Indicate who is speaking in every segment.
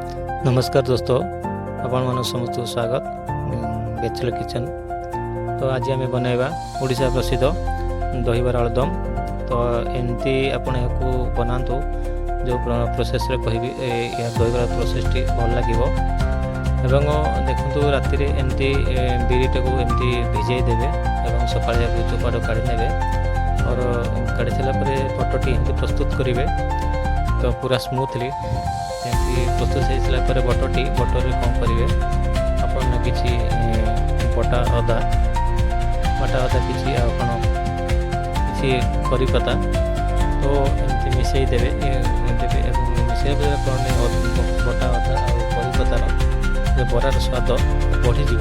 Speaker 1: नमस्कार दोस्तों, आपण मान समस्त स्वागत बैचलर किचन। तो आज आम बनैबा ओडिशा प्रसिद्ध दहीबर आलुदम। तो एमती आपण याकू बनातु जो प्रोसेस रे कहबी या दहीबर प्रोसेस टी भल लागिवो। एवं देखंतु राति रे एमती बिरीटा को एमती भिजै देबे एवं सकाळे चोपाड़ काढी नेबे और काढी सारा परे बटरटी एमती प्रस्तुत करिवे। तो पूरा स्मूथली प्रस्तुत हो सारापर बटरटी बटर कौन करेंगे आपन किसी बटा अदा किसी किसी करी पत्ता तो एमती मिसई देवे मिसई बटा अदा और करी पत्तार जो बरार स्वाद बढ़ीज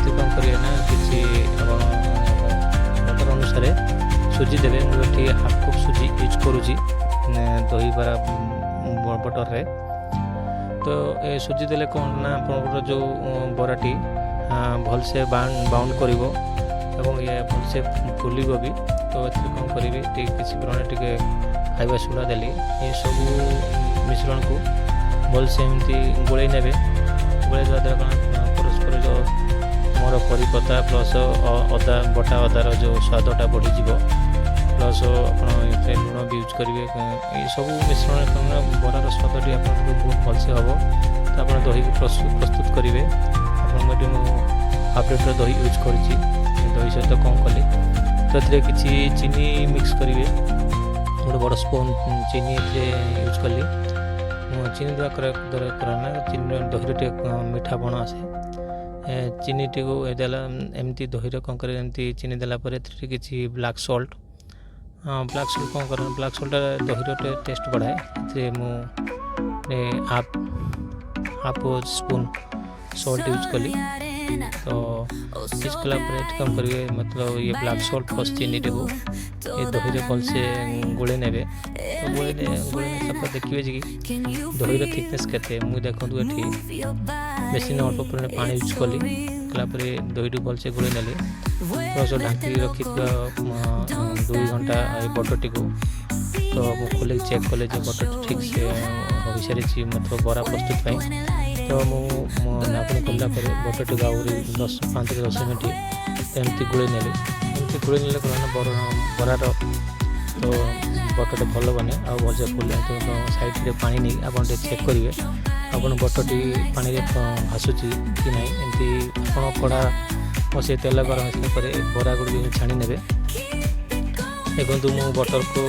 Speaker 1: कौन करेंगे ना किसी बटर अनुसार सुजी देवे। मुझे हाफ कप सुजी यूज करुँची दही बरा बटर रे। तो ये सुजी देले कौन ना आप जो बराटी भल से बाउंड करिवो एवं ये भल से फुलिबो भी। तो ये कौन करी किसी परिमाण टे खाଇବା सोडा देली ये सब मिश्रण को भल से एमती गोले नेबे। गोले द्वारा कौन परस्पर जो मोर करी पत्ता प्लस अदा बटा अदार जो स्वादटा बढ़ीज प्लस आप लुण भी यूज करेंगे। ये सब मिश्रण बरार स्वादी आप बहुत भलसे हम। तो आप दही को प्रस्तुत करेंगे। आपटे हाफ लिटर दही यूज कर दही सहित कौन कली तो ये किसी चीनी मिक्स करेंगे। गोटे बड़ स्पून चीनी यूज कली। चीनी द्वारा करना चीनी दही टे मीठा बण आसे। चीनी टी को देला एमती दही कौन कर चीनी देलापर किसी ब्लैक सॉल्ट ब्लैक सॉल्ट कौन कर ब्लैक सॉल्ट दही टेस्ट बढ़ाए। मुझे हाफ स्पून सॉल्ट यूज कली। तो यूज कलापर कौन करेंगे मतलब ये ब्लैक सॉल्ट प्लस चीनी टे को ये दही भल से गोले नेबे। तो गोले गोले देखिए कि दही थिकनेस के मुझे देखूँ ये बेसी अल्प परिमाण पानी यूज कली कलापर दही भल से गोले नेली प्लस ढांकी रखी 2 घंटा ये बटरटी को। तो खोल चेक कले जो बटर ठीक से हो सारी मतलब बरा प्रस्तुत पाई। तो मुझे खोलला बटरटी को आहरी 5-10 मिनट एमती गोले नेली। एमती गोले नेले कौन बरार तो बटर भल बने आ भल से फुल। तो साइड पानी नहीं आप चेक करेंगे आप बटरटी पानी भासुची कि ना एमती आप कड़ा बस तेल गरम होगा बरा गुड़ छाणी ने। देखो मु बटर को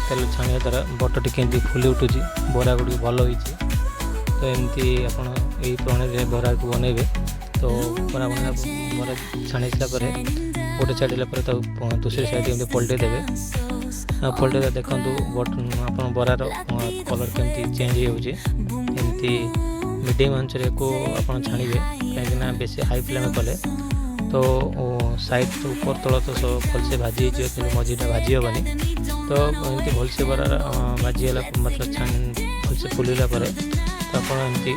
Speaker 1: तेल छाणिया द्वारा बटरटी केमती फुली उठुची बरा गुड़ भल हो। तो एमती आप प्रणाली बरा को बनइबे। तो बरा बरा छाणी सारापर गोटे छाड़ा पर दूसरी साइड एमती पलटे देवे। पलटे देखूँ आप बरार कलर केमती चेंज होमती मीडियम आंचरे को आप छाणिबे कहीं बेसी हाई फ्लेम कले तो साइड ऊपर तल तो सब भलसे भाजी कि मझीटा भाजी हेनी। तो एमती भलसे बरार भाजीला मतलब भलसे फुलिला तो आपमती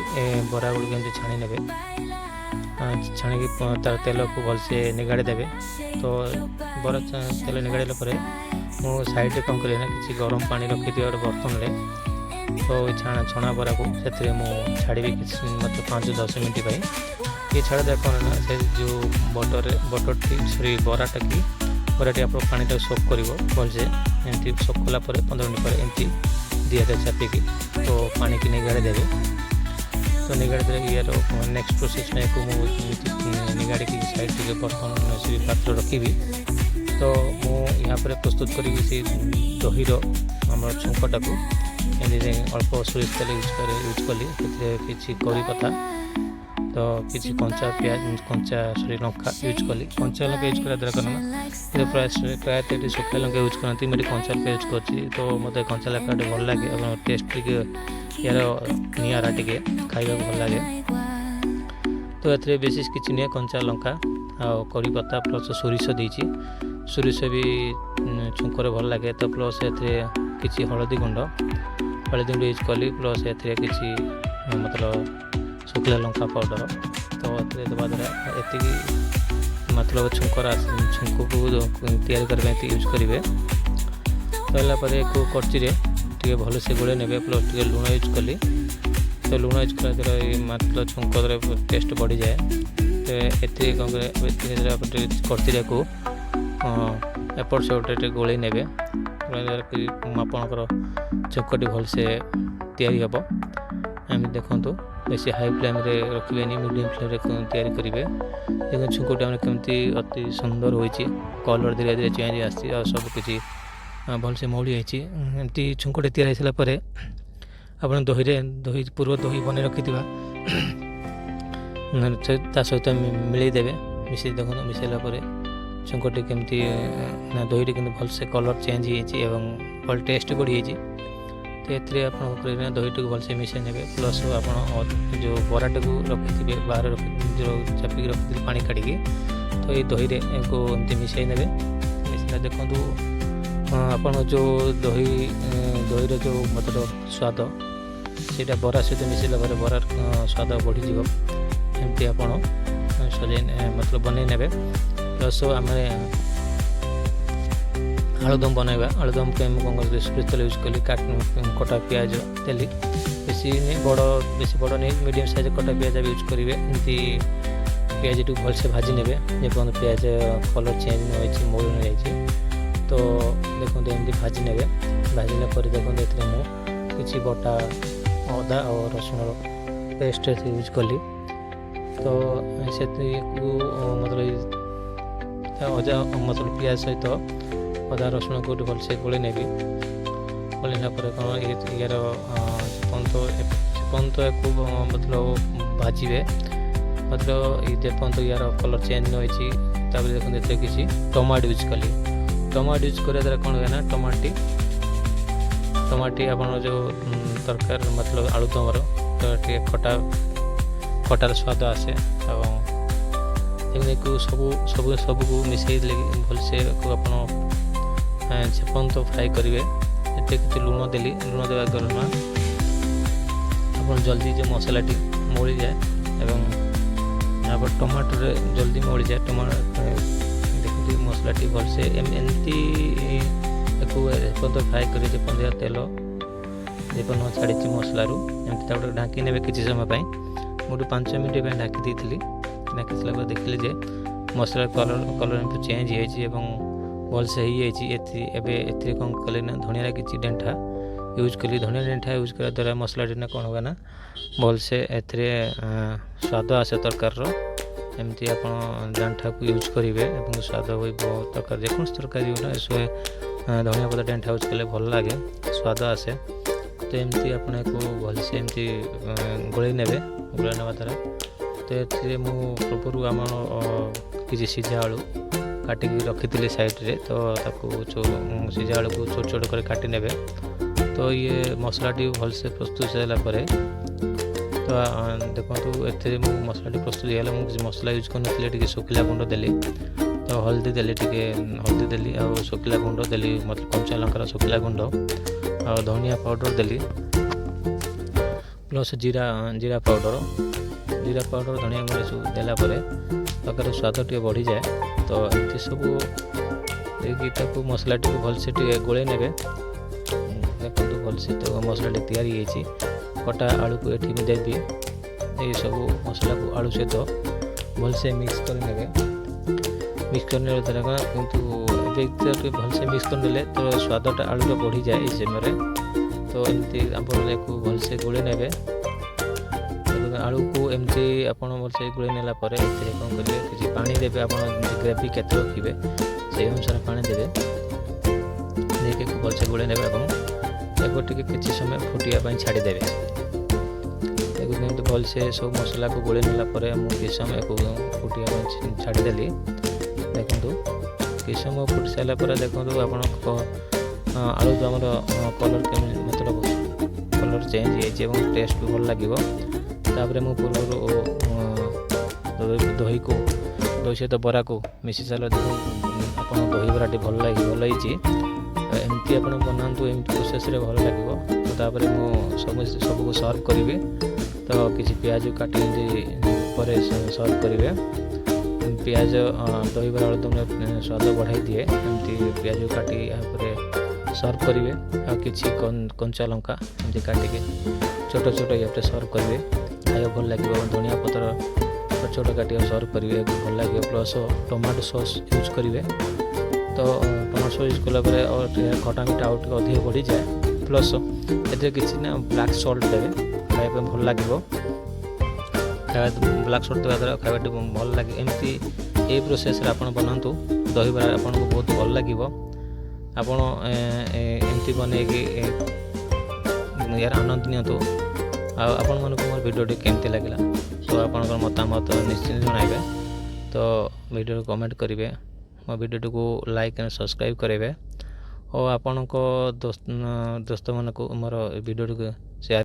Speaker 1: बरा गुड़ के छाणी ने छाणी तार तेल को भलसे निगाड़ी देवे। तो बरा तेल निगाड़ा मु साइड कौन करें ना किसी गरम पानी रखी गोटे बर्तन में। तो छणा बरा को से छाड़ी किसी मतलब 5-10 मिनट पाई ये छाड़ा देखो ना से जो बटर सॉरी बराटा की बराटी आप पानी सोक कर भलसे एमती सोक कलापर 15 मिनट पर एमती दिए चापिकी तो पानी की निगाड़ी देवे। तो निगाड़ी दे यार नेक्स्ट प्रोसेस में को निगाड़ी की साइड के बर्तन से पात्र रखी। तो मुझे यहाँ पर प्रस्तुत करी दहीर आम छुंकटा को अल्प सोरिष तेल यूज कली किसी करी पत्ता तो किसी कंचा प्याज कंचा सॉरी लंका यूज कली। कंचा लंका यूज करा द्वारा करना प्रायतः सुखा लंका यूज करती मुझे कंचा लंका यूज कर। तो मत कंचा लंका भल लगे और टेस्ट टे यार निरा टे खाइबा भल लगे। तो ये बेसिस किसी नहीं कंचा लंका आ करी पत्ता प्लस सोरिष देती सोरिष भी छुंकर भल लगे। तो प्लस किसी हलदी गुंड यूज कली प्लस किसी मतलब शुखला लंका पाउडर। तो देवा द्वारा ये मतलब छुंक को तैयारी करने यूज करेंगे। तो यापर एक कर्ची ଟିକେ ଭଲସେ ଗୋଳେଇ ନେବେ। ପ୍ଲସ୍ ଟିକେ ଲୁଣ ୟୁଜ୍ କଲି। ତ ଲୁଣ ୟୁଜ୍ କଲା ଦ୍ୱାରା ଏ ମାତ୍ର ଛୁଙ୍କରେ ଟେଷ୍ଟ ବଢ଼ିଯାଏ। ତ ଏଥିରେ କ'ଣ କରିବେ, ଏଥିରେ ଆପଣ ଟିକେ କର୍ତ୍ତିରାକୁ ଏପଟ ସେପଟ ଟିକେ ଗୋଳେଇ ନେବେ। କି ଆପଣଙ୍କର ଛୁଙ୍କଟି ଭଲସେ ତିଆରି ହେବ। ଏମିତି ଦେଖନ୍ତୁ, ବେଶୀ ହାଇ ଫ୍ଲେମ୍ରେ ରଖିବେନି, ମିଡ଼ିୟମ୍ ଫ୍ଲେମ୍ରେ ତିଆରି କରିବେ। ଦେଖନ୍ତୁ ଛୁଙ୍କଟି ଆମର କେମିତି ଅତି ସୁନ୍ଦର ହୋଇଛି, କଲର୍ ଧୀରେ ଧୀରେ ଚେଞ୍ଜ ଆସିଛି ଆଉ ସବୁକିଛି ଭଲସେ ମଉଳି ଯାଇଛି। ଏମିତି ଛୁଙ୍କଟି ତିଆରି ହେଇସାରିଲା ପରେ ଆପଣ ପୂର୍ବ ଦହି ବନେଇ ରଖିଥିବା ତା ସହିତ ମିଳେଇ ଦେବେ। ମିଶାଇ ଦେଖନ୍ତୁ, ମିଶାଇଲା ପରେ ଛୁଙ୍କଟି କେମିତି ଦହିଟି କିନ୍ତୁ ଭଲସେ କଲର୍ ଚେଞ୍ଜ ହେଇଯାଇଛି ଏବଂ ଭଲ ଟେଷ୍ଟ ବଢ଼ିଯାଇଛି। ତ ଏଥିରେ ଆପଣ କରିବେ ଦହିଟିକୁ ଭଲସେ ମିଶାଇ ନେବେ। ପ୍ଲସ୍ ଆପଣ ଯେଉଁ ବରାଟାକୁ ରଖିଥିବେ ବାହାରେ ଯେଉଁ ଚାପିକି ରଖିଥିବେ ପାଣି କାଢ଼ିକି, ତ ଏଇ ଦହିରେ ଏହାକୁ ଏମିତି ମିଶାଇ ନେବେ। ମିଶାଇଲା ଦେଖନ୍ତୁ ଆପଣ ଯେଉଁ ଦହିର ଯେଉଁ ମତର ସ୍ୱାଦ ସେଇଟା ବରା ସହିତ ମିଶାଇଲା ପରେ ବରାର ସ୍ୱାଦ ବଢ଼ିଯିବ। ଏମିତି ଆପଣ ମତଲବ ବନେଇ ନେବେ। ପ୍ଲସ୍ ଆମେ ଆଳୁଦମ ବନେଇବା। ଆଳୁଦମ ପାଇଁ ମୁଁ କ'ଣ କଲି, ସୋରିଷ ତେଲ ୟୁଜ୍ କଲି, କଟା ପିଆଜ ଦେଲି। ବେଶୀ ବଡ଼ ନେଇ ମିଡ଼ିୟମ୍ ସାଇଜ୍ କଟା ପିଆଜ ବି ୟୁଜ୍ କରିବେ। ଏମିତି ପିଆଜଟିକୁ ଭଲସେ ଭାଜି ନେବେ ଯେପର୍ଯ୍ୟନ୍ତ ପିଆଜ କଲର୍ ଚେଞ୍ଜ ନ ହୋଇଛି, ମଉଳି ନ ଯାଇଛି। ତ ଦେଖନ୍ତୁ ଏମିତି ଭାଜି ନେବେ। ଭାଜିଲା ପରେ ଦେଖନ୍ତୁ ଏଥିରେ ମୁଁ କିଛି ବଟା ଅଦା ଆଉ ରସୁଣର ପେଷ୍ଟ ୟୁଜ୍ କଲି। ତ ସେଥିକୁ ମତଲବ ପିଆଜ ସହିତ ଅଦା ରସୁଣକୁ ଭଲସେ ଗୋଳେଇ ନେବି। ଗୋଳେଇଲା ପରେ କ'ଣ ଇଏର ଯେପର୍ଯ୍ୟନ୍ତ ୟାକୁ ମତଲବ ଭାଜିବେ, ମତଲବ ଯେପର୍ଯ୍ୟନ୍ତ ୟାର କଲର୍ ଚେଞ୍ଜ ନ ହୋଇଛି। ତାପରେ ଦେଖନ୍ତୁ ଏଥିରେ କିଛି ଟମାଟୋ ୟୁଜ୍ କଲି। ଟମାଟୋ ୟୁଜ୍ କରିବା ଦ୍ୱାରା କ'ଣ ହୁଏ ନା, ଟମାଟି ଆପଣଙ୍କର ଯେଉଁ ତରକାରୀ ମତଲବ ଆଳୁଦମର ଟିକେ ଖଟାର ସ୍ୱାଦ ଆସେ। ଏବଂ ଏମିତିକୁ ସବୁକୁ ମିଶାଇ ଦେଲେ ଭଲସେ ଆପଣ ଯେପର୍ଯ୍ୟନ୍ତ ଫ୍ରାଏ କରିବେ। ଏତେ କିଛି ଲୁଣ ଦେଲି। ଲୁଣ ଦେବା ଦ୍ୱାରା ଆପଣ ଜଲ୍ଦି ଯେଉଁ ମସଲାଟି ମଉଳିଯାଏ ଏବଂ ଆପଣ ଟମାଟୋରେ ଜଲ୍ଦି ମଉଳିଯାଏ। ଦେଖନ୍ତୁ ମସଲାଟି ଭଲସେ ଏମିତି ଏକୁ ଏପର୍ଯ୍ୟନ୍ତ ଫ୍ରାଏ କରି ଯେପର୍ଯ୍ୟନ୍ତ ତେଲ ଛାଡ଼ିଛି ମସଲାରୁ, ଏମିତି ତାକୁ ଢାଙ୍କି ନେବେ କିଛି ସମୟ ପାଇଁ। ମୁଁ 5 ମିନିଟ୍ ପାଇଁ ଢାଙ୍କି ଦେଇଥିଲି। ଢାଙ୍କି ସାରିଲା ପରେ ଦେଖିଲି ଯେ ମସଲା କଲର୍ ଏମିତି ଚେଞ୍ଜ ହେଇଯାଇଛି ଏବଂ ଭଲସେ ହେଇଯାଇଛି। ଏବେ ଏଥିରେ କ'ଣ କଲି ନା, ଧଣିଆର କିଛି ଡେଣ୍ଠା ୟୁଜ୍ କଲି। ଧଣିଆ ଡେଣ୍ଠା ୟୁଜ୍ କରିବା ଦ୍ୱାରା ମସଲାଟି ନା କ'ଣ ହୁଏ ନା, ଭଲସେ ଏଥିରେ ସ୍ୱାଦ ଆସେ ତରକାରୀର। ଏମିତି ଆପଣ ଡେଣ୍ଠାକୁ ୟୁଜ୍ କରିବେ ଏବଂ ସ୍ୱାଦ ହୁଏ ତରକାରୀ। ଯେକୌଣସି ତରକାରୀ ଧନିଆ ପତ୍ର ଡେଣ୍ଠା ୟୁଜ୍ କଲେ ଭଲ ଲାଗେ, ସ୍ୱାଦ ଆସେ। ତ ଏମିତି ଆପଣ ଏହାକୁ ଭଲସେ ଏମିତି ଗୋଳେଇ ନେବେ। ଗୋଳେଇ ନେବା ଦ୍ୱାରା ତ ଏଥିରେ ମୁଁ ପୂର୍ବରୁ ଆମର କିଛି ସିଝା ଆଳୁ କାଟିକି ରଖିଥିଲି ସାଇଡ଼୍ରେ। ତ ତାକୁ ସିଝା ଆଳୁକୁ ଛୋଟ ଛୋଟ କରି କାଟି ନେବେ। ତ ଇଏ ମସଲାଟି ଭଲସେ ପ୍ରସ୍ତୁତ ହେଲା ପରେ ତ ଦେଖନ୍ତୁ ଏଥିରେ ମୁଁ ମସଲାଟି ପ୍ରସ୍ତୁତ ହେଇଗଲା। ମୁଁ କିଛି ମସଲା ୟୁଜ୍ କରିନଥିଲି, ଟିକେ ଶୁଖିଲା ଗୁଣ୍ଡ ଦେଲି। ତ ହଳଦୀ ଦେଲି ଆଉ ଶୁଖିଲା ଗୁଣ୍ଡ ଦେଲି, ମତଲବ କଞ୍ଚା ଲଙ୍କାର ଶୁଖିଲା ଗୁଣ୍ଡ ଆଉ ଧନିଆ ପାଉଡ଼ର ଦେଲି। ପ୍ଲସ୍ ଜିରା ପାଉଡ଼ର, ଧନିଆ ଗୁଣ୍ଡ ସବୁ ଦେଲା ପରେ ତରକାରୀର ସ୍ୱାଦ ଟିକେ ବଢ଼ିଯାଏ। ତ ଏମିତି ସବୁ ଦେଇକି ତାକୁ ମସଲାଟିକୁ ଭଲସେ ଟିକେ ଗୋଳେଇ ନେବେ। ଦେଖନ୍ତୁ ଭଲସେ ତ ମସଲାଟି ତିଆରି ହେଇଛି। କଟା ଆଳୁକୁ ଏଠି ବି ଦେବି। ଏଇସବୁ ମସଲାକୁ ଆଳୁ ସହିତ ଭଲସେ ମିକ୍ସ କରିନେବେ। ମିକ୍ସ କରିନେବା ଦ୍ୱାରା କିନ୍ତୁ ଏବେ ଟିକେ ଭଲସେ ମିକ୍ସ କରିନେଲେ ତ ସ୍ୱାଦଟା ଆଳୁର ବଢ଼ିଯାଏ ଏଇ ସମୟରେ। ତ ଏମିତି ଆପଣ ଏହାକୁ ଭଲସେ ଗୋଳେଇ ନେବେ। ଆଳୁକୁ ଏମିତି ଆପଣ ଭଲସେ ଗୋଳେଇ ନେଲା ପରେ ଏଥିରେ କ'ଣ କରିବେ, କିଛି ପାଣି ଦେବେ। ଆପଣ ଗ୍ରେଭି କେତେ ରଖିବେ ସେଇ ଅନୁସାରେ ପାଣି ଦେବେ। ଦେଇକି ଭଲସେ ଗୋଳେଇ ନେବେ ଏବଂ ତାକୁ ଟିକେ କିଛି ସମୟ ଫୁଟିବା ପାଇଁ ଛାଡ଼ିଦେବେ। ତାକୁ ଏମିତି ଭଲସେ ସବୁ ମସଲାକୁ ଗୋଳେଇ ନେଲା ପରେ ମୁଁ କିଛି ସମୟ ଫୁଟିବା ପାଇଁ ଛାଡ଼ିଦେଲି। ଦେଖନ୍ତୁ କିଛି ସମୟ ଫୁଟି ସାରିଲା ପରେ ଦେଖନ୍ତୁ ଆପଣଙ୍କ ଆଳୁଦମର କଲର୍ କେମିତି ମତଲବ କଲର୍ ଚେଞ୍ଜ ହେଇଯାଇଛି ଏବଂ ଟେଷ୍ଟ ବି ଭଲ ଲାଗିବ। ତାପରେ ମୁଁ ପୂର୍ବରୁ ଦହି ସହିତ ବରାକୁ ମିଶି ସାରିଲା ଆପଣ ଦହିବରାଟି ଭଲ ହେଇଛି। ଏମିତି ଆପଣ ବନାନ୍ତୁ, ଏମିତି ପ୍ରୋସେସ୍ରେ ଭଲ ଲାଗିବ। ତ ତାପରେ ମୁଁ ସବୁକୁ ସର୍ଭ କରିବି। ତ କିଛି ପିଆଜ କାଟି ପରେ ସର୍ଭ କରିବେ। ପିଆଜ ଦହିବରା ଆଳୁଦମର ସ୍ୱାଦ ବଢ଼ାଇ ଦିଏ। ଏମିତି ପିଆଜ କାଟି ଏହାପରେ सर्व करेंगे आ किसी कंचा लंका एमती काटिके छोट छोट ये सर्व करेंगे खाया भल लगे धनिया पत्र छोट छोट काटिक सर्व करेंगे भल लगे प्लस टमाटो सॉस यूज करेंगे तो टमाटो सॉस यूज कलापर और खटा मिठा आउट अधिक बढ़ी जाए प्लस ए किसी ना ब्लैक सॉल्ट देवे खाया भल लगे खाया ब्लैक सॉल्ट देवा द्वारा खाया भल लगे एमती ये प्रोसेस आप बनातु दही बरा आपको बहुत भल लगे आपण एमती बनैकी यार आनंद नियंतु आपण मन को मोर वीडियो केमती लगला तो आपन मतामत निश्चित जणाइबे तो वीडियो कमेंट करेंगे मो वीडियो को लाइक एंड सब्सक्राइब करेंगे और आपण दोस्त मन को मोर वीडियो